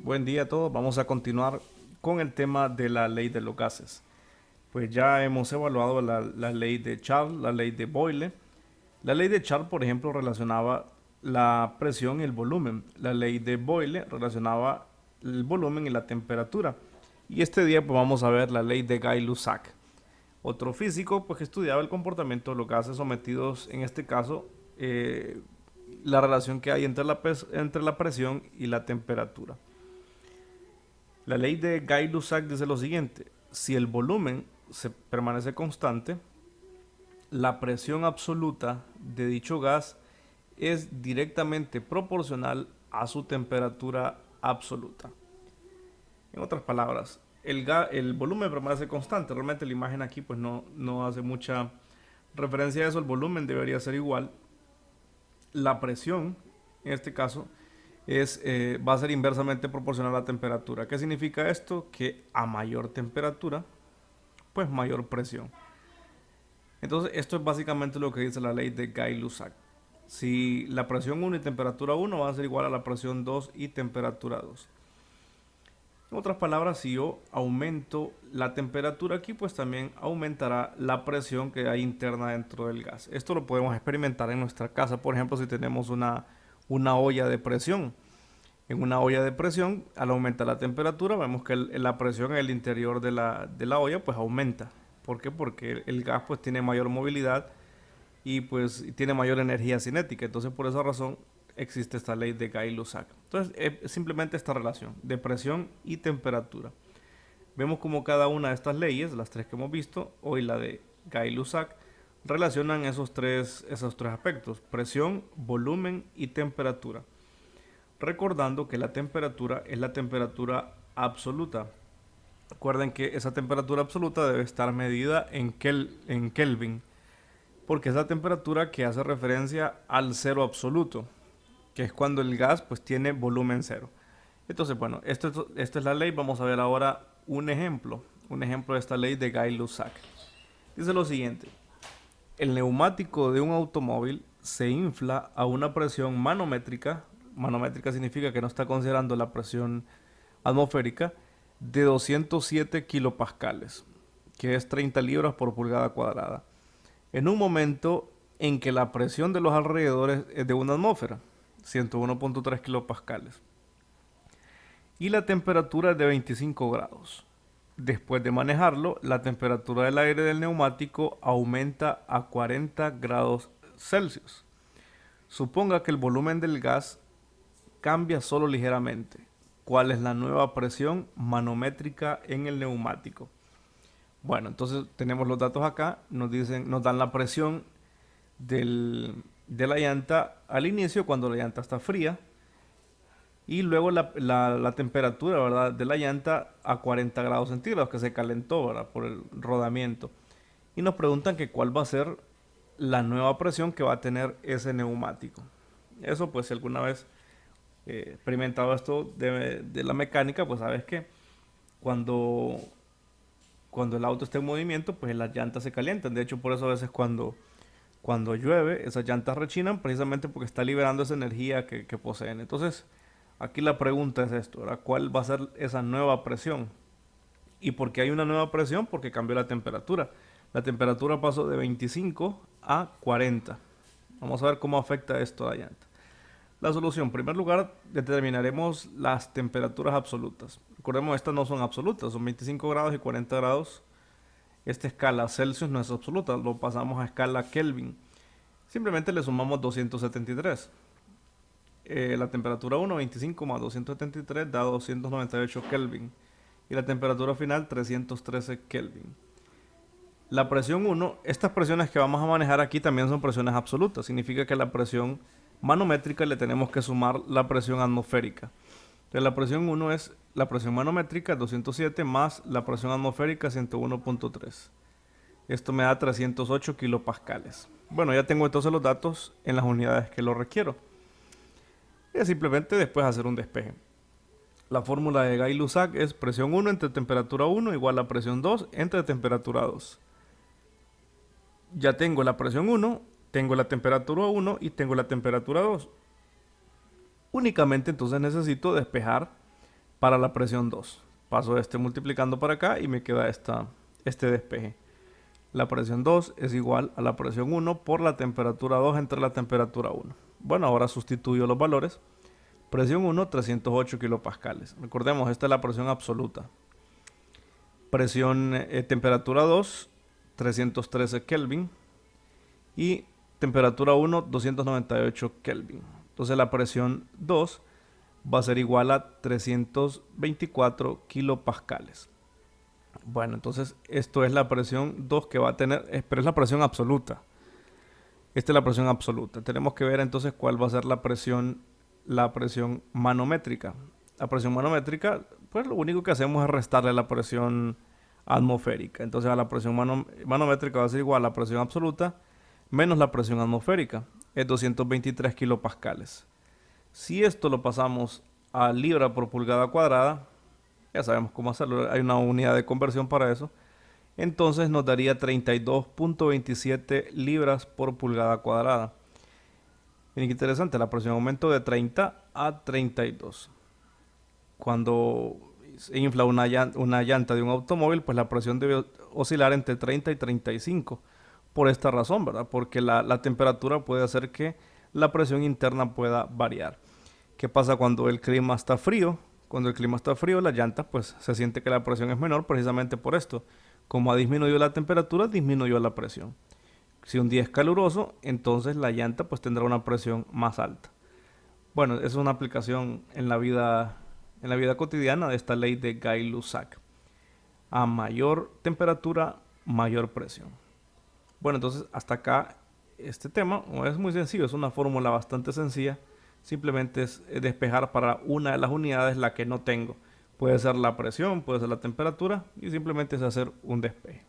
Buen día a todos. Vamos a continuar con el tema de la ley de los gases. Pues ya hemos evaluado la ley de Charles, la ley de Boyle. La ley de Charles, por ejemplo, relacionaba la presión y el volumen. La ley de Boyle relacionaba el volumen y la temperatura. Y este día pues vamos a ver la ley de Gay-Lussac, otro físico pues que estudiaba el comportamiento de los gases sometidos, en este caso, la relación que hay entre la presión y la temperatura. La ley de Gay-Lussac dice lo siguiente: si el volumen permanece constante, la presión absoluta de dicho gas es directamente proporcional a su temperatura absoluta. En otras palabras, el volumen permanece constante. Realmente la imagen aquí pues no hace mucha referencia a eso. El volumen debería ser igual. La presión, en este caso, va a ser inversamente proporcional a la temperatura. ¿Qué significa esto? Que a mayor temperatura, pues mayor presión. Entonces, esto es básicamente lo que dice la ley de Gay-Lussac. Si la presión 1 y temperatura 1 va a ser igual a la presión 2 y temperatura 2. En otras palabras, si yo aumento la temperatura aquí, pues también aumentará la presión que hay interna dentro del gas. Esto lo podemos experimentar en nuestra casa, por ejemplo, si tenemos una olla de presión. En una olla de presión, al aumentar la temperatura, vemos que la presión en el interior de la olla pues aumenta. ¿Por qué? Porque el gas pues tiene mayor movilidad y pues tiene mayor energía cinética. Entonces por esa razón existe esta ley de Gay-Lussac. Entonces es simplemente esta relación de presión y temperatura. Vemos como cada una de estas leyes, las tres que hemos visto, hoy la de Gay-Lussac, relacionan esos tres aspectos: presión, volumen y temperatura. Recordando que la temperatura es la temperatura absoluta. Recuerden que esa temperatura absoluta debe estar medida en Kelvin, porque es la temperatura que hace referencia al cero absoluto, que es cuando el gas pues tiene volumen cero. Entonces, bueno, esta es la ley. Vamos a ver ahora un ejemplo de esta ley de Gay-Lussac. Dice lo siguiente: el neumático de un automóvil se infla a una presión manométrica. Manométrica significa que no está considerando la presión atmosférica, de 207 kilopascales, que es 30 libras por pulgada cuadrada, en un momento en que la presión de los alrededores es de una atmósfera, 101.3 kilopascales, y la temperatura es de 25 grados. Después de manejarlo, la temperatura del aire del neumático aumenta a 40 grados Celsius. Suponga que el volumen del gas cambia solo ligeramente. ¿Cuál es la nueva presión manométrica en el neumático? Bueno, entonces tenemos los datos acá. Nos dan la presión de la llanta al inicio, cuando la llanta está fría, y luego la temperatura, ¿verdad?, de la llanta a 40 grados centígrados, que se calentó, ¿verdad?, por el rodamiento. Y nos preguntan que cuál va a ser la nueva presión que va a tener ese neumático. Eso pues si alguna vez experimentado esto de la mecánica, pues sabes que cuando, cuando el auto está en movimiento, pues las llantas se calientan. De hecho, por eso a veces cuando llueve, esas llantas rechinan precisamente porque está liberando esa energía que poseen. Entonces, aquí la pregunta es esto, ¿verdad? ¿Cuál va a ser esa nueva presión? ¿Y por qué hay una nueva presión? Porque cambió la temperatura. La temperatura pasó de 25 a 40. Vamos a ver cómo afecta esto a la llanta. La solución: en primer lugar, determinaremos las temperaturas absolutas. Recordemos, estas no son absolutas, son 25 grados y 40 grados. Esta escala Celsius no es absoluta, lo pasamos a escala Kelvin. Simplemente le sumamos 273. La temperatura 1, 25 más 273 da 298 Kelvin. Y la temperatura final 313 Kelvin. La presión 1, estas presiones que vamos a manejar aquí también son presiones absolutas. Significa que la presión manométrica le tenemos que sumar la presión atmosférica. Entonces la presión 1 es la presión manométrica 207 más la presión atmosférica 101.3. Esto me da 308 kilopascales. Bueno, ya tengo entonces los datos en las unidades que lo requiero. Y es simplemente después hacer un despeje. La fórmula de Gay-Lussac es presión 1 entre temperatura 1 igual a presión 2 entre temperatura 2. Ya tengo la presión 1, tengo la temperatura 1 y tengo la temperatura 2. Únicamente entonces necesito despejar para la presión 2. Paso este multiplicando para acá y me queda este despeje. La presión 2 es igual a la presión 1 por la temperatura 2 entre la temperatura 1. Bueno, ahora sustituyo los valores. Presión 1, 308 kilopascales. Recordemos, esta es la presión absoluta. Presión temperatura 2, 313 Kelvin. Y temperatura 1, 298 Kelvin. Entonces la presión 2 va a ser igual a 324 kilopascales. Bueno, entonces esto es la presión 2 que va a tener, pero es la presión absoluta. Esta es la presión absoluta. Tenemos que ver entonces cuál va a ser la presión manométrica. La presión manométrica, pues lo único que hacemos es restarle la presión atmosférica. Entonces a la presión manométrica va a ser igual a la presión absoluta menos la presión atmosférica. Es 223 kilopascales. Si esto lo pasamos a libra por pulgada cuadrada, ya sabemos cómo hacerlo, hay una unidad de conversión para eso. Entonces nos daría 32.27 libras por pulgada cuadrada. Miren qué interesante, la presión aumentó de 30 a 32. Cuando se infla una llanta de un automóvil, pues la presión debe oscilar entre 30 y 35. Por esta razón, ¿verdad? Porque la temperatura puede hacer que la presión interna pueda variar. ¿Qué pasa cuando el clima está frío? Cuando el clima está frío, la llanta pues se siente que la presión es menor precisamente por esto. Como ha disminuido la temperatura, disminuyó la presión. Si un día es caluroso, entonces la llanta pues tendrá una presión más alta. Bueno, es una aplicación en la vida cotidiana de esta ley de Gay-Lussac. A mayor temperatura, mayor presión. Bueno, entonces hasta acá este tema es muy sencillo, es una fórmula bastante sencilla. Simplemente es despejar para una de las unidades la que no tengo. Puede ser la presión, puede ser la temperatura y simplemente es hacer un despeje.